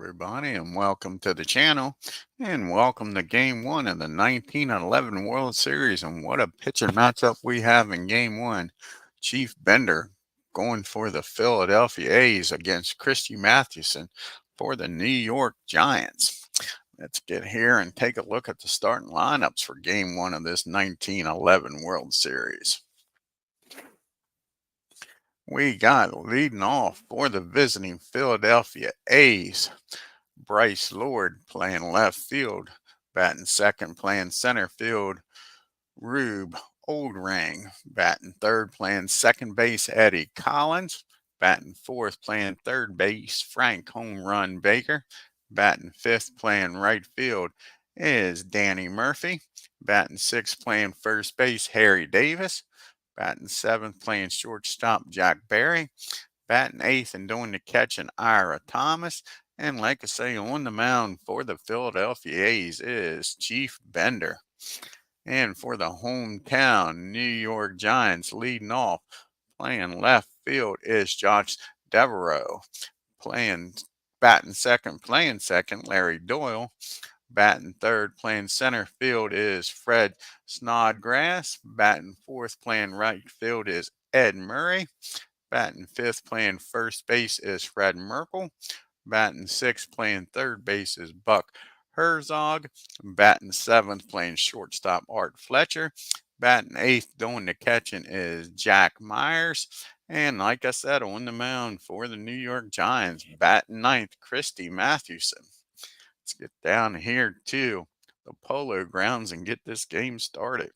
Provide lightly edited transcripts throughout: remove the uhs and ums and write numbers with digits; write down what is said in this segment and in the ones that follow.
everybody, and welcome to the channel, and welcome to Game 1 of the 1911 World Series. And what a pitching matchup we have in Game 1. Chief Bender going for the Philadelphia A's against Christy Mathewson for the New York Giants. Let's get here and take a look at the starting lineups for Game 1 of this 1911 World Series. We got leading off for the visiting Philadelphia A's, Bryce Lord playing left field, batting second playing center field, Rube Oldring batting third playing second base, Eddie Collins batting fourth playing third base, Frank Home Run Baker batting fifth playing right field is Danny Murphy, batting sixth playing first base, Harry Davis, batting seventh playing shortstop, Jack Berry, batting eighth and doing the catching, Ira Thomas. And like I say, on the mound for the Philadelphia A's is Chief Bender. And for the hometown New York Giants, leading off, playing left field is Josh Devereaux. Batting second, Larry Doyle. Batting third, playing center field is Fred Snodgrass. Batting fourth, playing right field is Ed Murray. Batting fifth, playing first base is Fred Merkel. Batting sixth, playing third base is Buck Herzog. Batting seventh, playing shortstop, Art Fletcher. Batting eighth, doing the catching is Jack Myers. And like I said, on the mound for the New York Giants, batting ninth, Christy Mathewson. Let's get down here to the Polo Grounds and get this game started.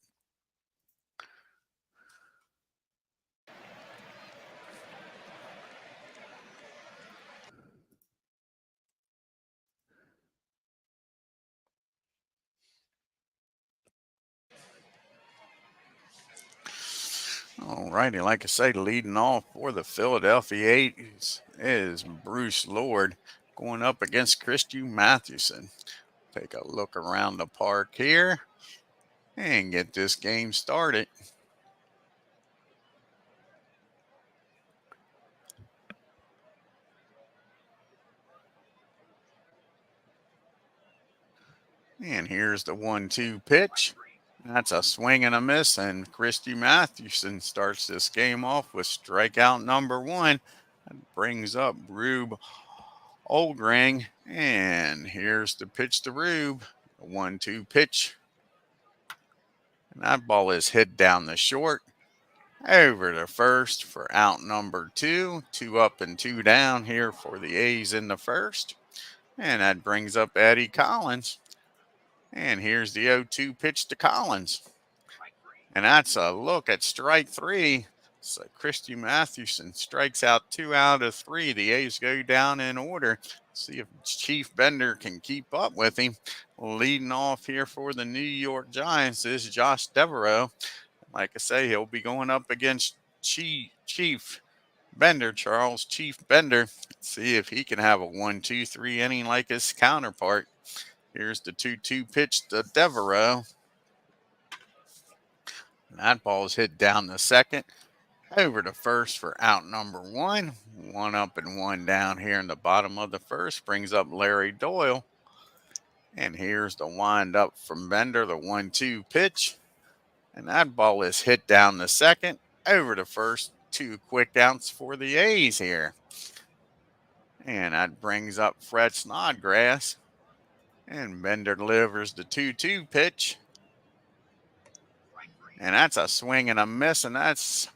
Alrighty, like I say, leading off for the Philadelphia A's is Bruce Lord going up against Christy Mathewson. Take a look around the park here and get this game started. And here's the 1-2 pitch. That's a swing and a miss, and Christy Mathewson starts this game off with strikeout number one. That brings up Rube Oldring, and here's the pitch to Rube. A 1-2 pitch. And that ball is hit down the short. Over to first for out number two. 2 up and 2 down here for the A's in the first. And that brings up Eddie Collins. And here's the 0-2 pitch to Collins. And that's a look at strike three. So Christy Mathewson strikes out 2 out of 3. The A's go down in order. See if Chief Bender can keep up with him. Leading off here for the New York Giants is Josh Devereaux. Like I say, he'll be going up against Chief Bender, Charles Chief Bender. See if he can have a 1-2-3 inning like his counterpart. Here's the 2-2 pitch to Devereaux. That ball is hit down the second. Over to first for out number one. 1 up and 1 down here in the bottom of the first. Brings up Larry Doyle. And here's the wind up from Bender, the 1-2 pitch. And that ball is hit down the second. Over to first. 2 quick outs for the A's here. And that brings up Fred Snodgrass. And Bender delivers the 2-2 pitch. And that's a swing and a miss. And that's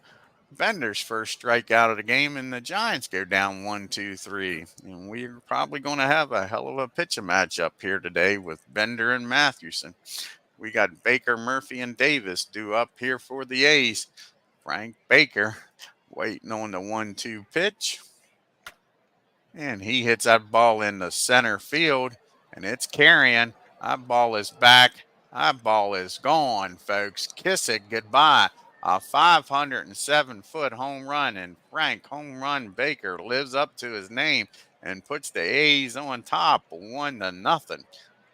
Bender's first strikeout of the game, and the Giants go down 1-2-3. And we're probably going to have a hell of a pitching matchup here today with Bender and Mathewson. We got Baker, Murphy, and Davis due up here for the A's. Frank Baker waiting on the 1-2 pitch. And he hits that ball in the center field, and it's carrying. That ball is back. That ball is gone, folks. Kiss it goodbye. A 507-foot home run, and Frank Home Run Baker lives up to his name and puts the A's on top 1-0.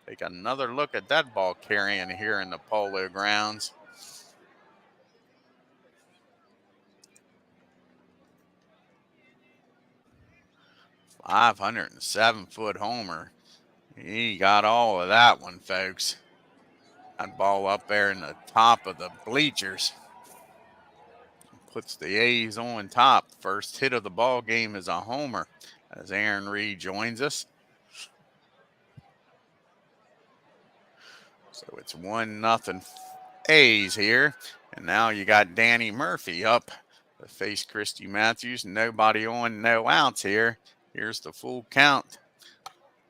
Take another look at that ball carrying here in the Polo Grounds. 507-foot homer. He got all of that one, folks. That ball up there in the top of the bleachers. Puts the A's on top. First hit of the ball game is a homer as Aaron Reed joins us. So it's 1-0 A's here. And now you got Danny Murphy up to face Christy Matthews. Nobody on, no outs here. Here's the full count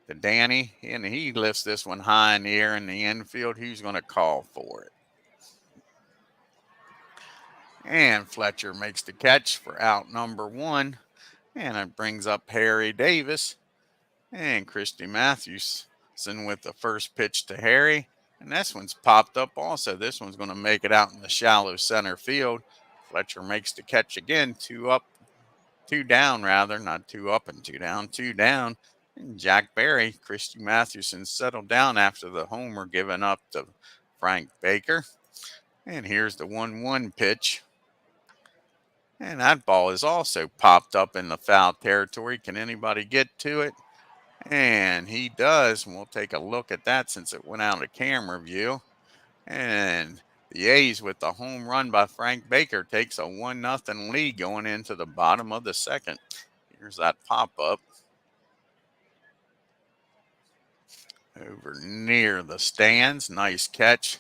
to Danny, and he lifts this one high in the air in the infield. Who's going to call for it? And Fletcher makes the catch for out number 1. And it brings up Harry Davis. And Christy Matthewson with the first pitch to Harry. And this one's popped up also. This one's going to make it out in the shallow center field. Fletcher makes the catch again. 2 up, 2 down rather. Not 2 up and 2 down. 2 down. And Jack Berry, Christy Matthewson settled down after the homer given up to Frank Baker. And here's the 1-1 pitch. And that ball is also popped up in the foul territory. Can anybody get to it? And he does. And we'll take a look at that since it went out of camera view. And the A's with the home run by Frank Baker takes a 1-0 lead going into the bottom of the second. Here's that pop-up. Over near the stands. Nice catch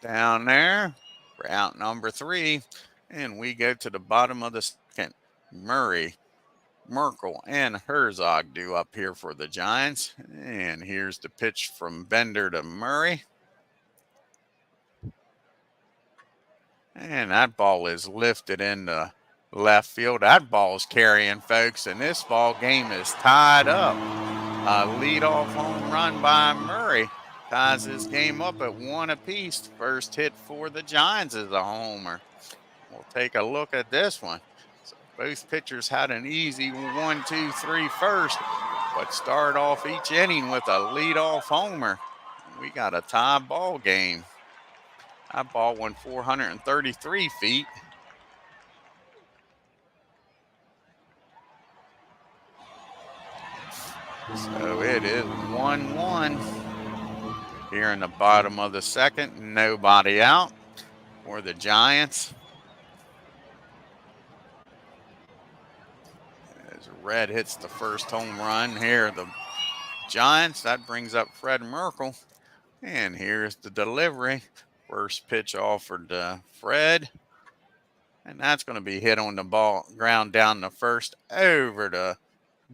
down there for out number 3. And we go to the bottom of the second. Murray, Merkel, and Herzog due up here for the Giants. And here's the pitch from Bender to Murray. And that ball is lifted into left field. That ball's carrying, folks, and this ball game is tied up. A leadoff home run by Murray ties this game up at 1 apiece. First hit for the Giants is a homer. We'll take a look at this one. So both pitchers had an easy 1-2-3 first, but start off each inning with a leadoff homer. We got a tie ball game. That ball went 433 feet. So it is 1-1 here in the bottom of the second. Nobody out for the Giants. As Red hits the first home run here, the Giants. That brings up Fred Merkel. And here's the delivery. First pitch offered to Fred. And that's going to be hit on the ball, ground down the first over to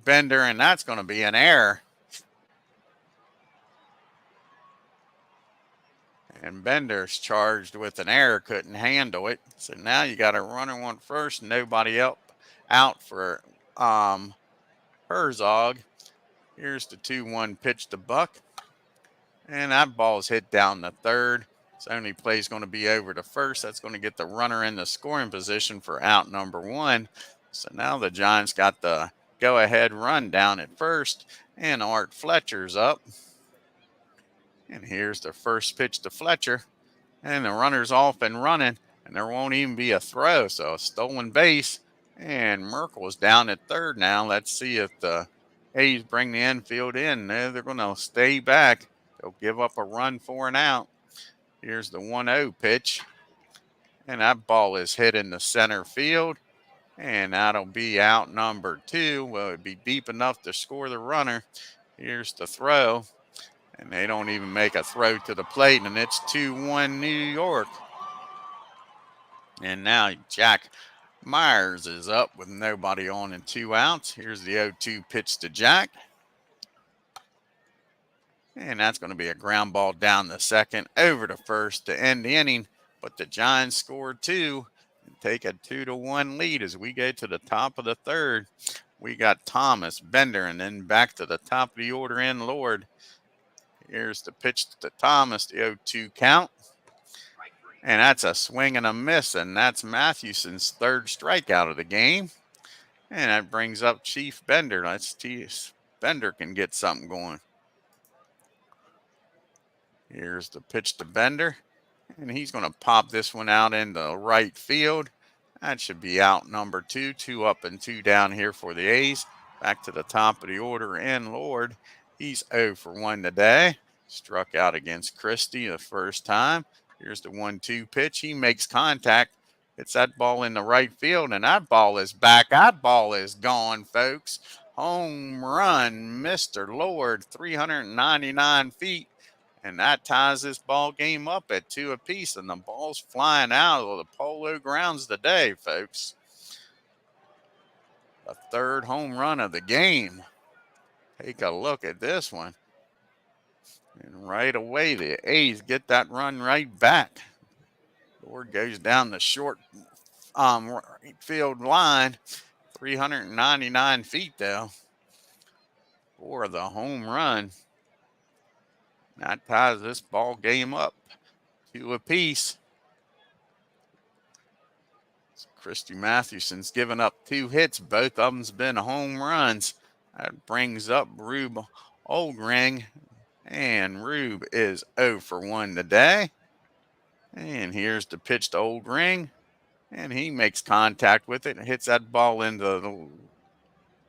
Bender, and that's going to be an error. And Bender's charged with an error, couldn't handle it. So now you got a runner on first, nobody else out for Herzog. Here's the 2-1 pitch to Buck. And that ball is hit down the third. Its only play is going to be over to first. That's going to get the runner in the scoring position for out number 1. So now the Giants got the go-ahead run down at first, and Art Fletcher's up. And here's the first pitch to Fletcher, and the runner's off and running, and there won't even be a throw, so a stolen base, and Merkel is down at third now. Let's see if the A's bring the infield in. No, they're going to stay back. They'll give up a run for an out. Here's the 1-0 pitch, and that ball is hit in the center field. And that'll be out number 2. Well, it'd be deep enough to score the runner. Here's the throw. And they don't even make a throw to the plate. And it's 2-1 New York. And now Jack Myers is up with nobody on and 2 outs. Here's the 0-2 pitch to Jack. And that's going to be a ground ball down the second over to first to end the inning. But the Giants scored 2. Take a 2-1 lead as we go to the top of the third. We got Thomas, Bender, and then back to the top of the order in Lord. Here's the pitch to Thomas, the 0-2 count. And that's a swing and a miss, and that's Matthewson's third strikeout of the game. And that brings up Chief Bender. Let's see if Bender can get something going. Here's the pitch to Bender. And he's going to pop this one out into right field. That should be out number 2. 2 up and 2 down here for the A's. Back to the top of the order, and Lord, he's 0 for 1 today. Struck out against Christy the first time. Here's the 1-2 pitch. He makes contact. Hits that ball in the right field, and that ball is back. That ball is gone, folks. Home run, Mr. Lord, 399 feet. And that ties this ball game up at 2 apiece, and the ball's flying out of the Polo Grounds today, folks. The third home run of the game. Take a look at this one. And right away, the A's get that run right back. Lord goes down the short right field line, 399 feet though, for the home run. That ties this ball game up 2 apiece. So Christy Mathewson's given up 2 hits. Both of them's been home runs. That brings up Rube Oldring. And Rube is 0 for 1 today. And here's the pitch to Oldring. And he makes contact with it and hits that ball into the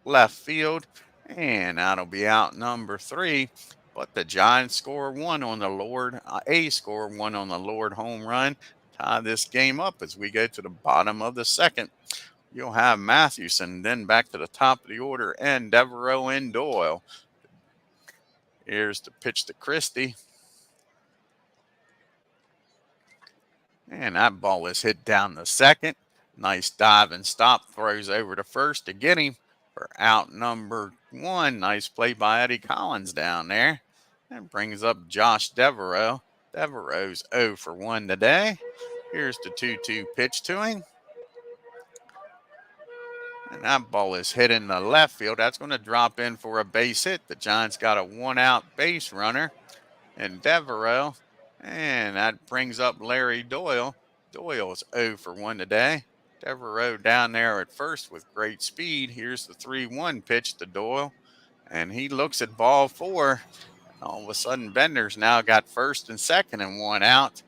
left field. And that'll be out number 3. But the Giants score 1 on the Lord. A's score 1 on the Lord home run. Tie this game up as we go to the bottom of the second. You'll have Mathewson, then back to the top of the order, and Devereaux and Doyle. Here's the pitch to Christy. And that ball is hit down the second. Nice dive and stop. Throws over to first to get him for out number 1. Nice play by Eddie Collins down there. And brings up Josh Devereaux. Devereaux's 0 for 1 today. Here's the 2-2 pitch to him. And that ball is hit in the left field. That's going to drop in for a base hit. The Giants got a 1-out base runner. And Devereaux. And that brings up Larry Doyle. Doyle's 0 for 1 today. Devereaux down there at first with great speed. Here's the 3-1 pitch to Doyle. And he looks at ball 4. All of a sudden, Bender's now got first and second and 1 out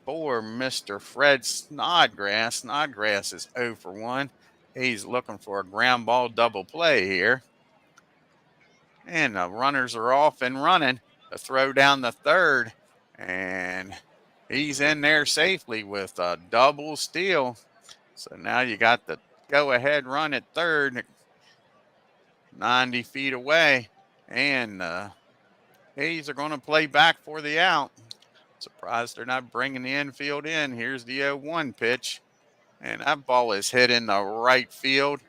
for Mr. Fred Snodgrass. Snodgrass is 0 for 1. He's looking for a ground ball double play here. And the runners are off and running. The throw down the third. And he's in there safely with a double steal. So now you got the go-ahead run at third, 90 feet away. And A's are going to play back for the out. Surprised they're not bringing the infield in. Here's the 0-1 pitch. And that ball is hit in the right field.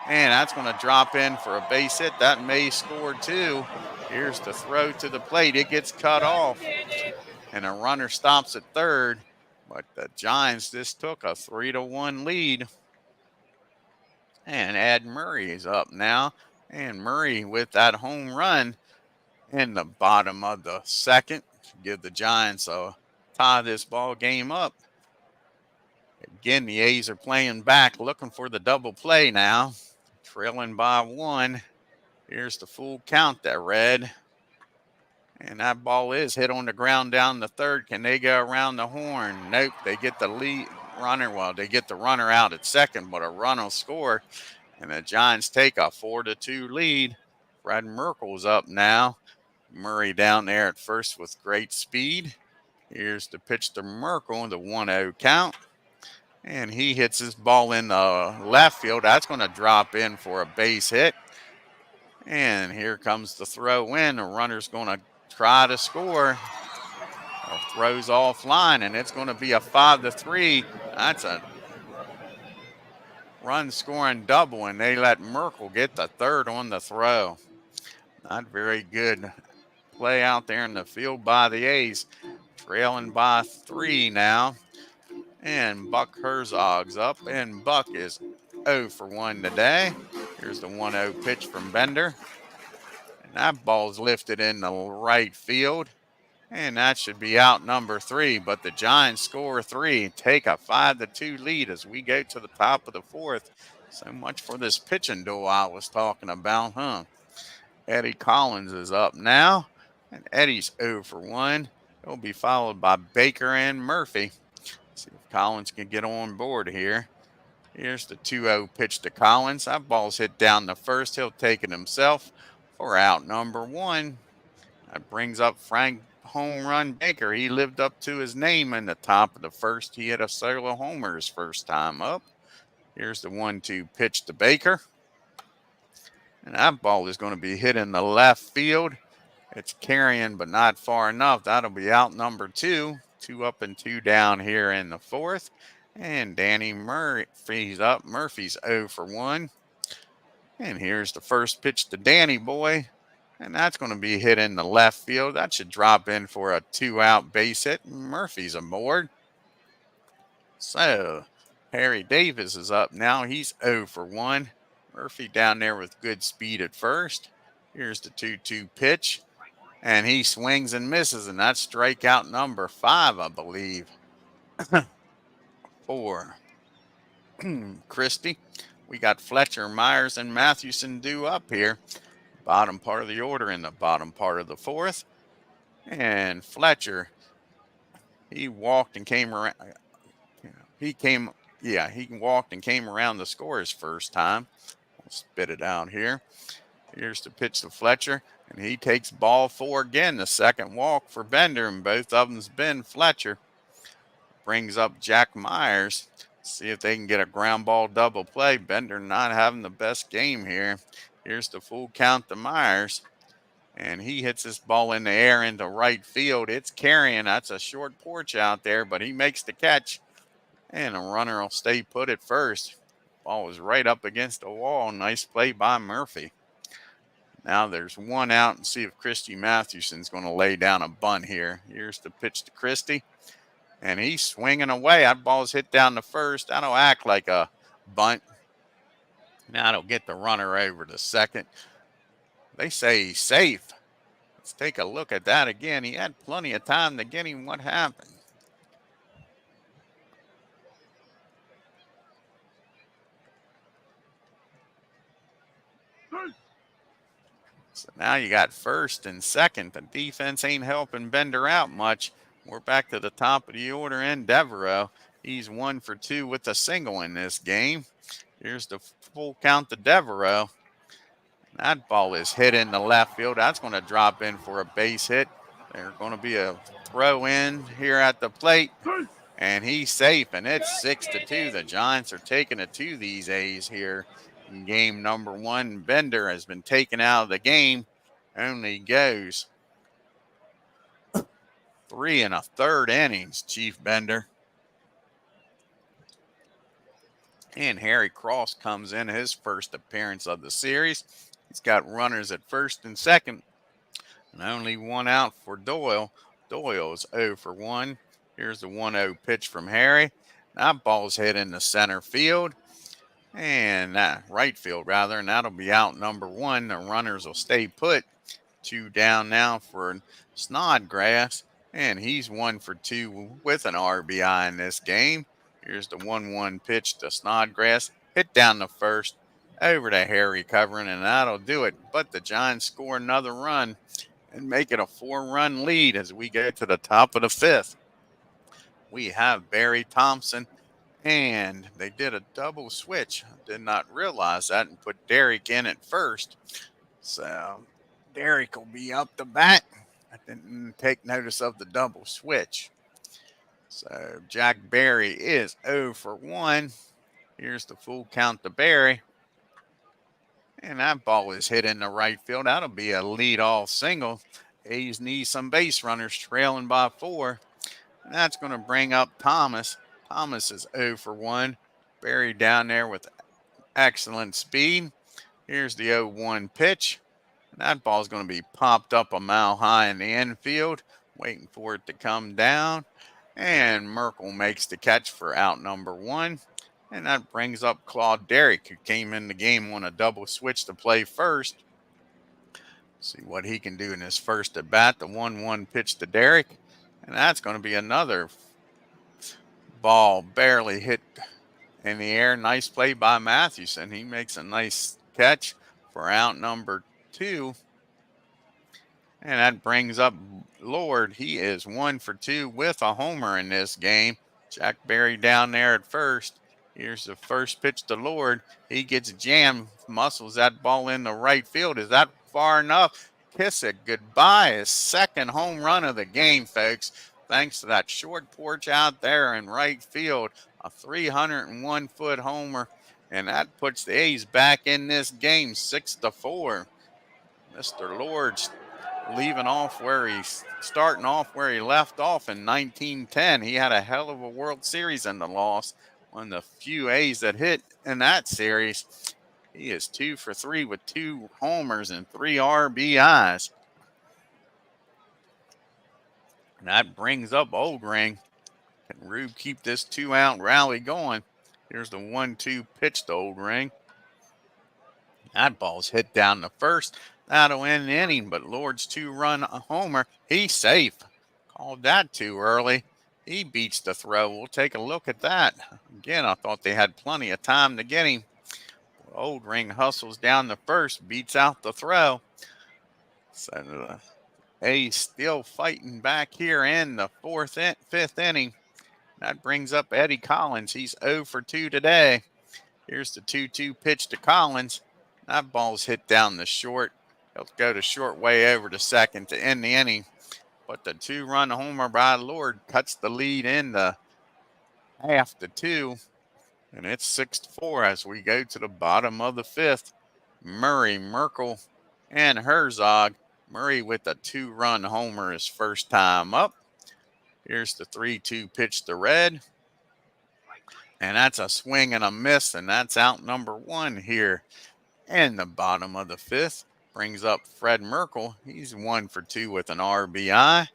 And that's going to drop in for a base hit. That may score 2. Here's the throw to the plate. It gets cut off. And a runner stops at third. But the Giants just took a 3-1 lead. And Ed Murray is up now. And Murray with that home run in the bottom of the second to give the Giants a tie this ball game up. Again, the A's are playing back, looking for the double play now. Trailing by 1. Here's the full count that read. And that ball is hit on the ground down the third. Can they go around the horn? Nope. They get the lead runner. Well, they get the runner out at second, but a run will score. And the Giants take a 4-2 lead. Fred Merkel's up now. Murray down there at first with great speed. Here's the pitch to Merkel, the 1-0 count. And he hits his ball in the left field. That's going to drop in for a base hit. And here comes the throw in. The runner's going to try to score. Throws offline, and it's going to be a 5-3. That's a run scoring double, and they let Merkel get the third on the throw. Not very good play out there in the field by the A's. Trailing by 3 now. And Buck Herzog's up, and Buck is 0 for 1 today. Here's the 1-0 pitch from Bender. And that ball's lifted in the right field. And that should be out number 3. But the Giants score 3, take a 5-2 lead as we go to the top of the 4th. So much for this pitching duel I was talking about, huh? Eddie Collins is up now. And Eddie's 0 for 1. He'll be followed by Baker and Murphy. See if Collins can get on board here. Here's the 2-0 pitch to Collins. That ball's hit down the first. He'll take it himself for out number 1. That brings up Frank Home Run Baker. He lived up to his name in the top of the first. He hit a solo homer his first time up. Here's the 1-2 pitch to Baker. And that ball is going to be hit in the left field. It's carrying, but not far enough. That'll be out number 2. 2 up and 2 down here in the 4th. And Danny Murphy's up. Murphy's 0 for 1. And here's the first pitch to Danny Boy. And that's going to be hit in the left field. That should drop in for a 2-out base hit. Murphy's aboard. So Harry Davis is up now. He's 0 for 1. Murphy down there with good speed at first. Here's the 2-2 pitch. And he swings and misses. And that's strikeout number 5, I believe. For Christie. We got Fletcher, Myers, and Mathewson due up here. Bottom part of the order in the bottom part of the 4th. And Fletcher, he walked and came around. He walked and came around to score his first time. I'll spit it out here. Here's the pitch to Fletcher. And he takes ball 4 again. The second walk for Bender. And both of them's been Fletcher. Brings up Jack Myers. See if they can get a ground ball double play. Bender not having the best game here. Here's the full count to Myers. And he hits this ball in the air into right field. It's carrying. That's a short porch out there, but he makes the catch. And a runner will stay put at first. Ball was right up against the wall. Nice play by Murphy. Now there's 1 out, and see if Christy Mathewson's going to lay down a bunt here. Here's the pitch to Christy. And he's swinging away. That ball's hit down the first. That'll act like a bunt. Now it'll get the runner over to second. They say he's safe. Let's take a look at that again. He had plenty of time to get him. What happened? So now you got first and second. The defense ain't helping Bender out much. We're back to the top of the order in Devereaux. He's 1 for 2 with a single in this game. Here's the full count to Devereaux. That ball is hit in the left field. That's going to drop in for a base hit. There's going to be a throw in here at the plate. And he's safe, and it's 6-2. The Giants are taking it to these A's here in game number 1. Bender has been taken out of the game. Only goes 3 1/3 innings, Chief Bender. And Harry Cross comes in his first appearance of the series. He's got runners at first and second. And only 1 out for Doyle. Doyle's 0 for 1. Here's the 1-0 pitch from Harry. That ball's hit in the center field. And right field, rather. And that'll be out number 1. The runners will stay put. 2 down now for Snodgrass. And he's 1 for 2 with an RBI in this game. Here's the 1-1 pitch to Snodgrass. Hit down the first. Over to Harry covering, and that'll do it. But the Giants score another run and make it a 4-run lead as we go to the top of the 5th. We have Barry Thompson, and they did a double switch. Did not realize that, and put Derek in at first. So Derek will be up to bat. I didn't take notice of the double switch. So Jack Barry is 0 for 1. Here's the full count to Barry. And that ball is hit in the right field. That'll be a leadoff single. A's need some base runners, trailing by 4. And that's going to bring up Thomas. Thomas is 0 for 1. Barry down there with excellent speed. Here's the 0-1 pitch. And that ball is going to be popped up a mile high in the infield, waiting for it to come down. And Merkel makes the catch for out number 1. And that brings up Claude Derrick, who came in the game on a double switch to play first. See what he can do in his first at bat. The 1-1 pitch to Derrick. And that's going to be another ball barely hit in the air. Nice play by Mathewson. He makes a nice catch for out number 2. And that brings up Lord. He is 1 for 2 with a homer in this game. Jack Barry down there at first. Here's the first pitch to Lord. He gets jammed, muscles that ball in the right field. Is that far enough? Kiss it goodbye. His second home run of the game, folks. Thanks to that short porch out there in right field. A 301-foot homer. And that puts the A's back in this game 6-4. Mr. Lord's starting off where he left off in 1910. He had a hell of a World Series in the loss. One of the few A's that hit in that series. He is 2 for 3 with 2 homers and 3 RBIs. And that brings up Oldring. Can Rube keep this 2-out rally going? Here's the 1-2 pitch to Oldring. That ball's hit down the first. That'll end the inning, but Lord's 2-run homer, he's safe. Called that too early. He beats the throw. We'll take a look at that. Again, I thought they had plenty of time to get him. Oldring hustles down the first, beats out the throw. So the A's still fighting back here in the fifth inning. That brings up Eddie Collins. He's 0 for 2 today. Here's the 2-2 pitch to Collins. That ball's hit down the short. He'll go to short way over to second to end the inning. But the 2-run homer by Lord cuts the lead into 0.5-2. And it's 6-4 as we go to the bottom of the fifth. Murray, Merkel, and Herzog. Murray with a 2-run homer his first time up. Here's the 3-2 pitch to Red. And that's a swing and a miss, and that's out number 1 here. And the bottom of the fifth brings up Fred Merkel. He's 1 for 2 with an RBI.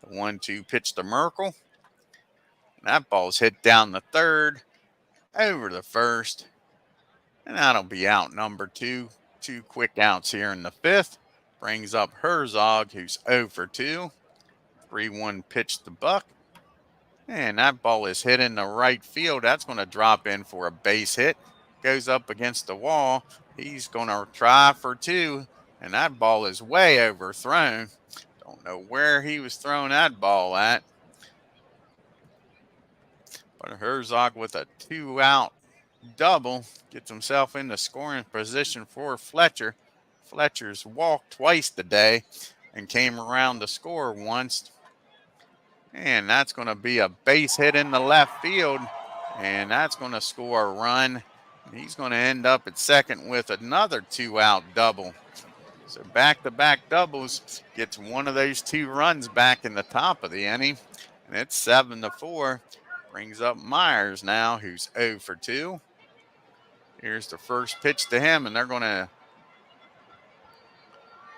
The 1-2 pitch to Merkel. That ball's hit down the third, over the first. And that'll be out number 2. 2 quick outs here in the fifth. Brings up Herzog, who's 0 for 2. 3-1 pitch to Buck. And that ball is hit in the right field. That's going to drop in for a base hit. Goes up against the wall. He's going to try for 2. And that ball is way overthrown. Don't know where he was throwing that ball at. But Herzog with a 2-out double gets himself into scoring position for Fletcher. Fletcher's walked twice today and came around to score once. And that's going to be a base hit in the left field. And that's going to score a run. He's going to end up at second with another 2-out double. So back-to-back doubles gets one of those 2 runs back in the top of the inning. And it's 7-4. Brings up Myers now, who's 0 for 2. Here's the first pitch to him, and they're going to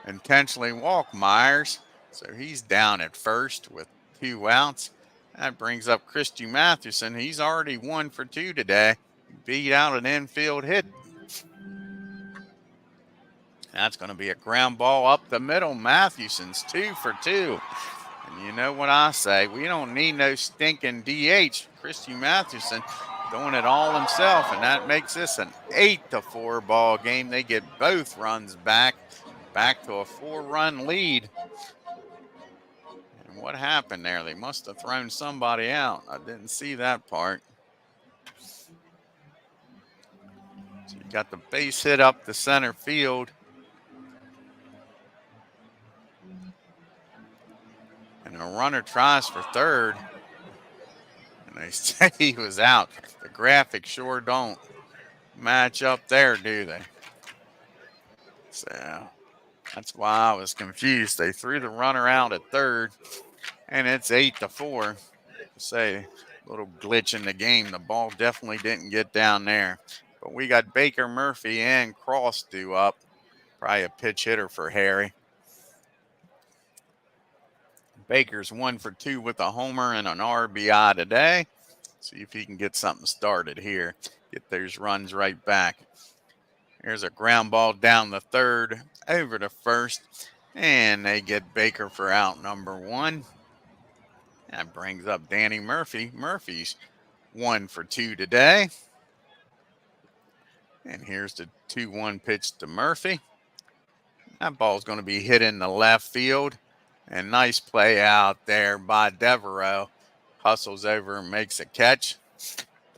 intentionally walk Myers. So he's down at first with 2 outs. That brings up CHRISTY Mathewson. He's already 1 for 2 today. Beat out an infield hit. That's going to be a ground ball up the middle. Mathewson's 2 for 2. And you know what I say? We don't need no stinking DH. CHRISTY Mathewson doing it all himself, and that makes this an 8-4 ball game. They get both runs back to a 4-run lead. And what happened there? They must have thrown somebody out. I didn't see that part. So you got the base hit up the center field. And the runner tries for third. And they say he was out. The graphics sure don't match up there, do they? So that's why I was confused. They threw the runner out at third, and it's 8-4. Say a little glitch in the game. The ball definitely didn't get down there. But we got Baker, Murphy, and Cross due up. Probably a pitch hitter for Harry. Baker's 1 for 2 with a homer and an RBI today. See if he can get something started here. Get those runs right back. Here's a ground ball down the third, over to first, and they get Baker for out number 1. That brings up Danny Murphy. Murphy's 1 for 2 today. And here's the 2-1 pitch to Murphy. That ball's going to be hit in the left field. And nice play out there by Devereaux. Hustles over and makes a catch.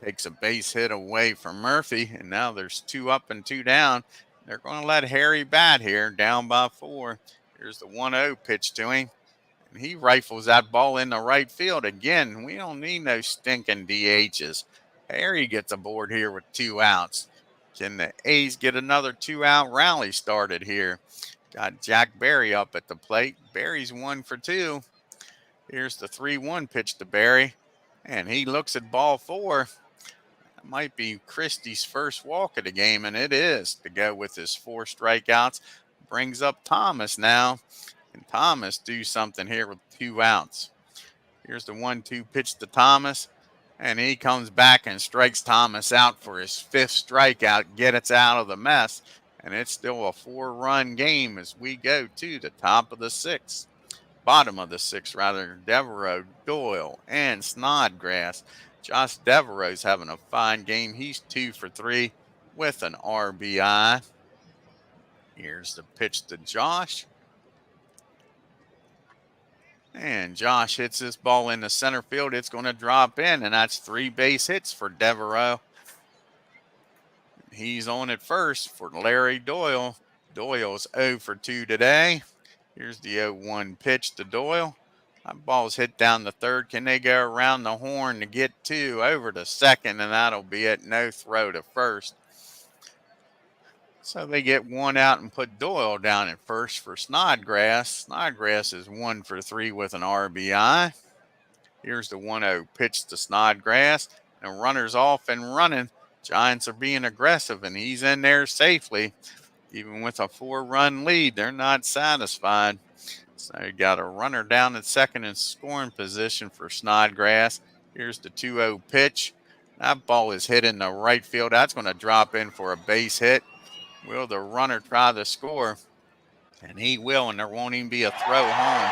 Takes a base hit away from Murphy, and now there's 2 up and 2 down. They're going to let Harry bat here, down by 4. Here's the 1-0 pitch to him, and he rifles that ball into right field again. We don't need no stinking DHs. Harry gets aboard here with 2 outs. Can the A's get another 2-out rally started here? Got Jack Berry up at the plate. Berry's 1 for 2. Here's the 3-1 pitch to Berry, and he looks at ball 4. That might be Christy's first walk of the game, and it is, to go with his 4 strikeouts. Brings up Thomas now. Can Thomas do something here with 2 outs? Here's the 1-2 pitch to Thomas, and he comes back and strikes Thomas out for his 5th strikeout. Get us out of the mess, and it's still a 4-run game as we go to the top of the 6th. Bottom of the 6th, rather. Devereaux, Doyle, and Snodgrass. Josh Devereaux's having a fine game. He's 2 for 3 with an RBI. Here's the pitch to Josh. And Josh hits this ball into center field. It's going to drop in, and that's 3 base hits for Devereaux. He's on at first for Larry Doyle. Doyle's 0 for 2 today. Here's the 0-1 pitch to Doyle. That ball's hit down the third. Can they go around the horn to get 2 over to second? And that'll be it. No throw to first. So they get 1 out and put Doyle down at first for Snodgrass. Snodgrass is 1 for 3 with an RBI. Here's the 1-0 pitch to Snodgrass. And runners off and running. Giants are being aggressive, and he's in there safely. Even with a 4-run lead, they're not satisfied. So you got a runner down at second in scoring position for Snodgrass. Here's the 2-0 pitch. That ball is hit in the right field. That's going to drop in for a base hit. Will the runner try to score? And he will, and there won't even be a throw home.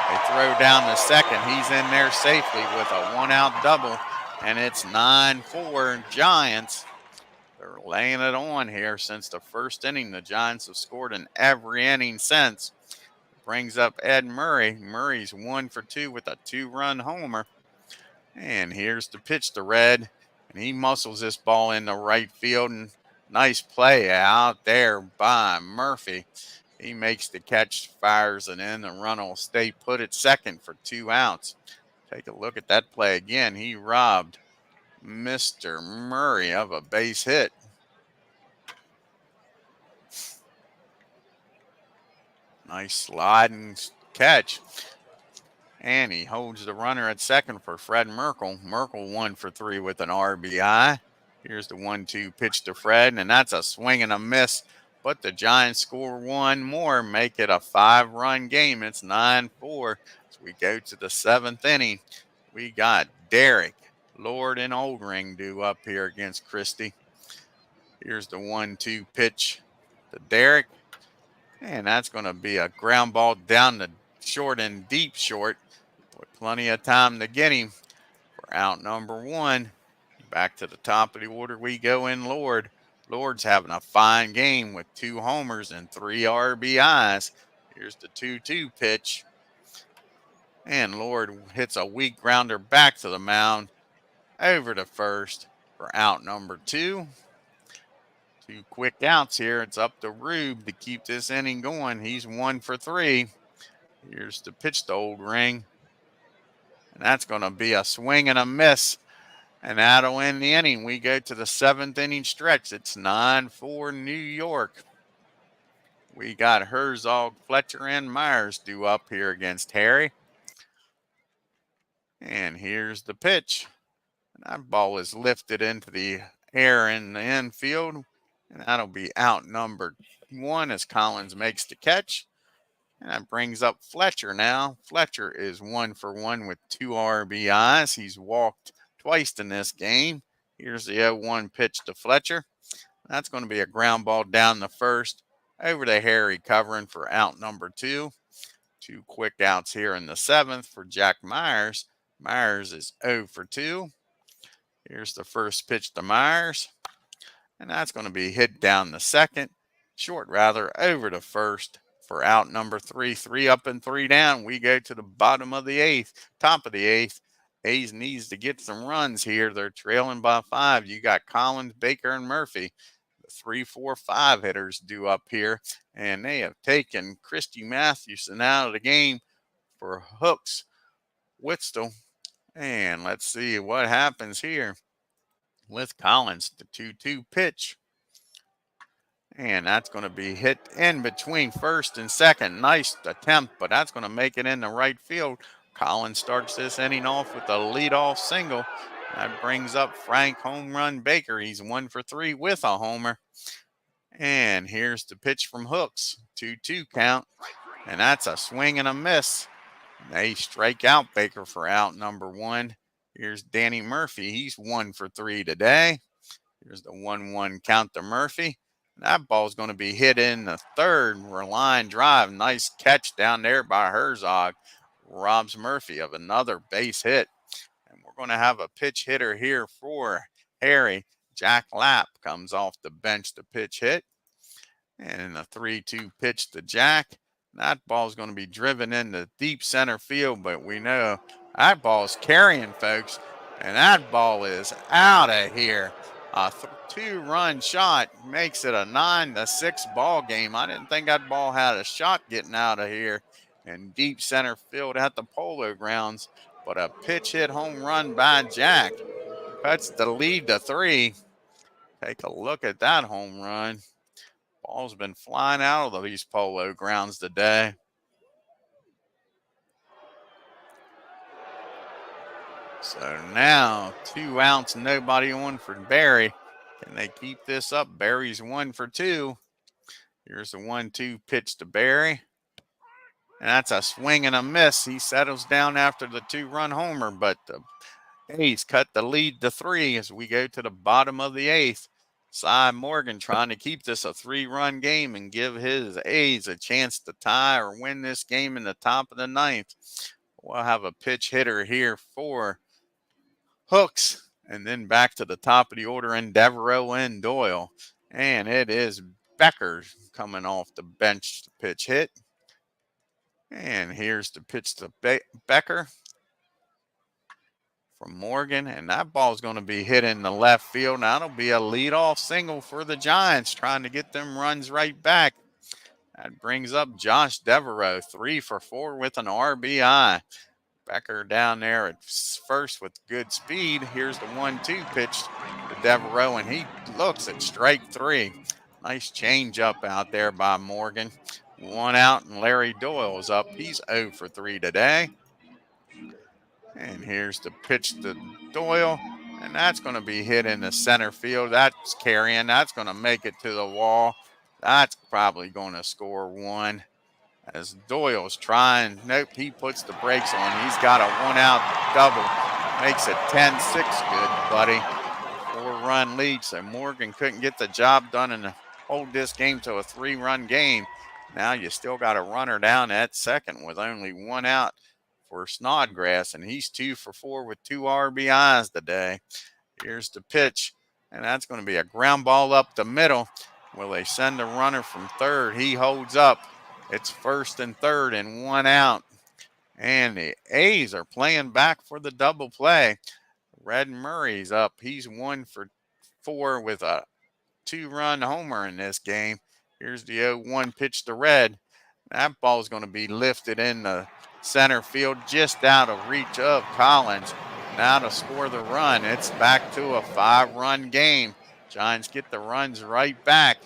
They throw down the second. He's in there safely with a 1-out double, and it's 9-4 Giants. They're laying it on here since the first inning. The Giants have scored in every inning since. Brings up Ed Murray. Murray's 1 for 2 with a 2-run homer. And here's the pitch to Red. And he muscles this ball into right field. And nice play out there by Murphy. He makes the catch, fires it in. The run will stay put at second for 2 outs. Take a look at that play again. He robbed Mr. Murray of a base hit. Nice sliding catch. And he holds the runner at second for Fred Merkle. Merkle 1 for 3 with an RBI. Here's the 1-2 pitch to Fred, and that's a swing and a miss. But the Giants score 1 more, make it a 5-run game. It's 9-4 as we go to the 7th inning. We got Derek, Lord, and Oldring due up here against Christy. Here's the 1-2 pitch to Derek. And that's going to be a ground ball down the short and deep short with plenty of time to get him for out number 1. Back to the top of the order we go in Lord. Lord's having a fine game with 2 homers and 3 RBIs. Here's the 2-2 pitch. And Lord hits a weak grounder back to the mound over to first for out number 2. 2 quick outs here. It's up to Rube to keep this inning going. He's 1 for 3. Here's the pitch to Oldring. And that's going to be a swing and a miss. And that'll end the inning. We go to the 7th inning stretch. It's 9-4 New York. We got Herzog, Fletcher, and Myers due up here against Harry. And here's the pitch. And that ball is lifted into the air in the infield. And that'll be out number 1 as Collins makes the catch. And that brings up Fletcher now. Fletcher is 1 for 1 with 2 RBIs. He's walked twice in this game. Here's the 0-1 pitch to Fletcher. That's going to be a ground ball down the first over to Harry covering for out number 2. 2 quick outs here in the 7th for Jack Myers. Myers is 0 for 2. Here's the first pitch to Myers. And that's going to be hit down the second. Short rather over to first for out number 3. 3 up and 3 down. We go to the bottom of the 8th, top of the 8th. A's needs to get some runs here. They're trailing by 5. You got Collins, Baker, and Murphy. The 3, 4, 5 hitters due up here. And they have taken CHRISTY MATHEWSON out of the game for Hooks Whitstell. And let's see what happens here with Collins. The 2-2 pitch. And that's going to be hit in between first and second. Nice attempt, but that's going to make it in the right field. Collins starts this inning off with a leadoff single. That brings up Frank Home Run Baker. He's 1 for 3 with a homer. And here's the pitch from Hooks. 2-2 count. And that's a swing and a miss. They strike out Baker for out number 1. Here's Danny Murphy. He's 1 for 3 today. Here's the 1-1 count to Murphy. That ball's going to be hit in the third. Line drive. Nice catch down there by Herzog. Robs Murphy of another base hit. And we're going to have a pitch hitter here for Harry. Jack Lapp comes off the bench to pitch hit. And in the 3-2 pitch to Jack. That ball's going to be driven into deep center field, but we know that ball's carrying, folks. And that ball is out of here. A 2-run shot makes it a 9-6 ball game. I didn't think that ball had a shot getting out of here in deep center field at the Polo Grounds. But a pitch hit home run by Jack cuts the lead to 3. Take a look at that home run. Ball's been flying out of these Polo Grounds today. So now 2 outs, nobody on for Barry. Can they keep this up? Barry's 1 for 2. Here's the 1-2 pitch to Barry. And that's a swing and a miss. He settles down after the 2-run homer, but the A's cut the lead to 3 as we go to the bottom of the 8th. Cy Morgan trying to keep this a 3-run game and give his A's a chance to tie or win this game in the top of the 9th. We'll have a pitch hitter here for Hooks, and then back to the top of the order in Devereaux and Doyle. And it is Becker coming off the bench to pitch hit. And here's the pitch to Becker from Morgan. And that ball is going to be hit in the left field. Now it'll be a leadoff single for the Giants, trying to get them runs right back. That brings up Josh Devereaux, 3 for 4 with an RBI. Becker down there at first with good speed. Here's the 1-2 pitch to Devereaux, and he looks at strike 3. Nice change up out there by Morgan. 1 out, and Larry Doyle is up. He's 0 for 3 today. And here's the pitch to Doyle, and that's going to be hit in the center field. That's carrying. That's going to make it to the wall. That's probably going to score 1. As Doyle's trying, nope, he puts the brakes on. He's got a 1-out double. Makes it 10-6, good buddy. 4-run lead, so Morgan couldn't get the job done and hold this game to a 3-run game. Now you still got a runner down at second with only 1 out for Snodgrass, and he's 2 for 4 with 2 RBIs today. Here's the pitch, and that's going to be a ground ball up the middle. Will they send the runner from third? He holds up. It's first and third and 1 out. And the A's are playing back for the double play. Red Murray's up. He's 1 for 4 with a 2-run homer in this game. Here's the 0-1 pitch to Red. That ball is going to be lifted in the center field just out of reach of Collins. Now to score the run. It's back to a 5-run game. Giants get the runs right back.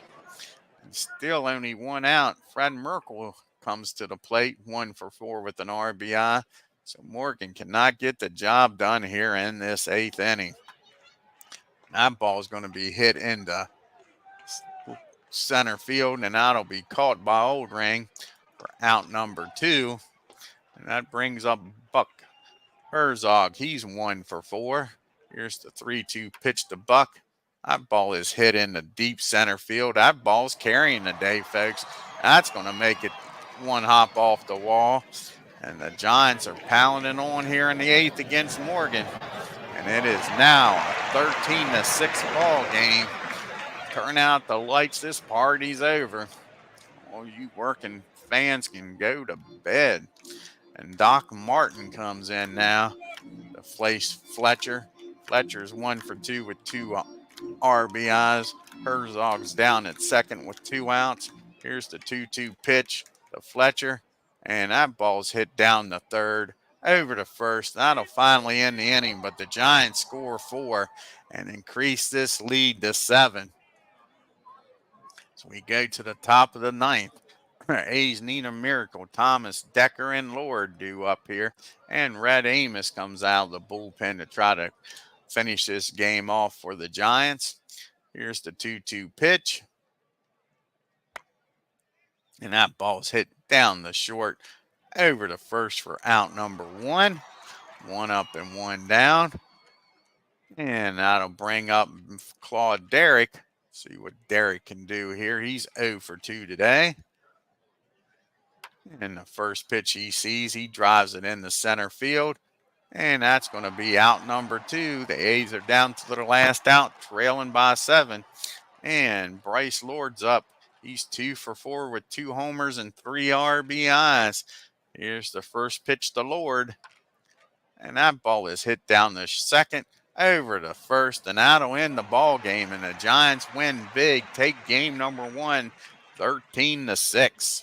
Still only 1 out. Fred Merkel comes to the plate, 1 for 4 with an RBI. So Morgan cannot get the job done here in this 8th inning. That ball is going to be hit into center field, and that'll be caught by Oldring for out number 2. And that brings up Buck Herzog. He's 1 for 4. Here's the 3-2 pitch to Buck. That ball is hit in the deep center field. That ball's carrying the day, folks. That's going to make it 1 hop off the wall. And the Giants are pounding on here in the 8th against Morgan. And it is now a 13-6 ball game. Turn out the lights. This party's over. All you working fans can go to bed. And Doc Martin comes in now. The replace Fletcher. Fletcher's 1 for 2 with 2 RBIs. Herzog's down at second with 2 outs. Here's the 2-2 pitch to Fletcher, and that ball's hit down the third, over to first. That'll finally end the inning, but the Giants score 4 and increase this lead to 7. So we go to the top of the ninth. A's need a miracle. Thomas, Decker, and Lord do up here. And Red Amos comes out of the bullpen to try to finish this game off for the Giants. Here's the 2-2 pitch. And that ball's hit down the short, over to first for out number 1. 1 up and 1 down. And that'll bring up Claude Derrick. See what Derrick can do here. He's 0 for 2 today. And the first pitch he sees, he drives it in the center field. And that's going to be out number 2. The A's are down to their last out, trailing by 7. And Bryce Lord's up. He's 2 for 4 with 2 homers and 3 RBIs. Here's the first pitch to Lord. And that ball is hit down the second, over to first. And that'll end the ball game. And the Giants win big. Take game number 1, 13-6.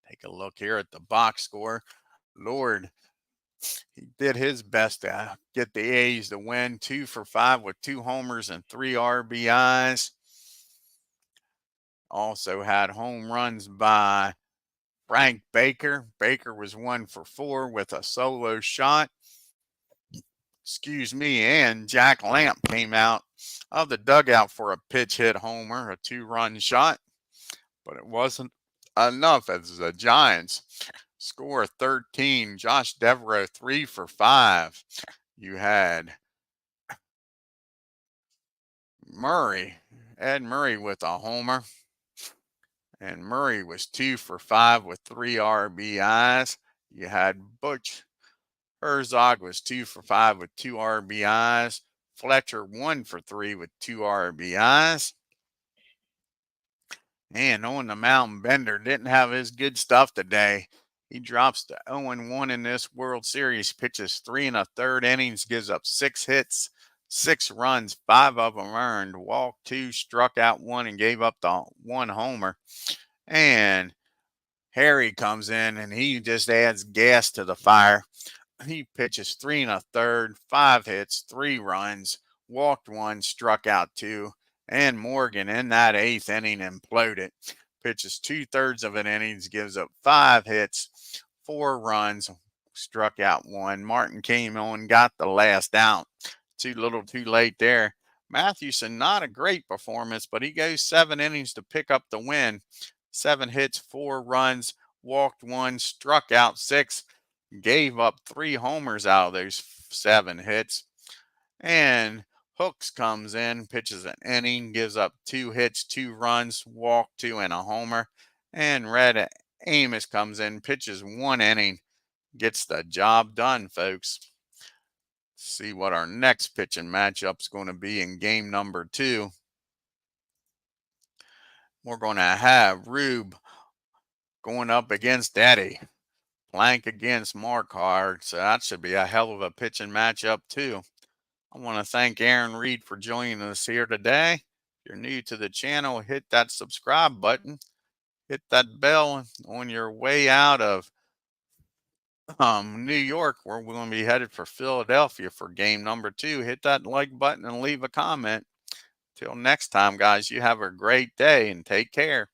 Take a look here at the box score. Lord, he did his best to get the A's to win. 2 for 5 with 2 homers and 3 RBIs. Also had home runs by Frank Baker. Baker was 1 for 4 with a solo shot. And Jack Lamp came out of the dugout for a pitch hit homer, a 2-run shot. But it wasn't enough as the Giants score 13. Josh Devereaux 3 for 5. You had Ed Murray with a homer. And Murray was 2 for 5 with 3 RBIs. You had Butch Herzog was 2 for 5 with 2 RBIs. Fletcher 1 for 3 with 2 RBIs. And on the mound, Bender didn't have his good stuff today. He drops to 0-1 in this World Series, pitches 3 1/3 innings, gives up 6 hits, 6 runs, 5 of them earned, walked 2, struck out 1, and gave up the 1 homer. And Harry comes in, and he just adds gas to the fire. He pitches 3 1/3, 5 hits, 3 runs, walked 1, struck out 2. And Morgan in that 8th inning imploded. Pitches 2/3 of an inning, gives up 5 hits, 4 runs, struck out 1. Martin came on, got the last out. Too little, too late there. Mathewson, not a great performance, but he goes 7 innings to pick up the win. 7 hits, 4 runs, walked 1, struck out 6, gave up 3 homers out of those 7 hits. And Hooks comes in, pitches an inning, gives up 2 hits, 2 runs, walked 2, and a homer. And Red Amos comes in, pitches 1 inning, gets the job done, folks. See what our next pitching matchup is going to be in game number 2. We're going to have Rube going up against Eddie. Plank against Marquardt. So that should be a hell of a pitching matchup too. I want to thank Aaron Reed for joining us here today. If you're new to the channel, hit that subscribe button. Hit that bell on your way out of New York. We're going to be headed for Philadelphia for game number 2. Hit that like button and leave a comment. Till next time, guys, you have a great day and take care.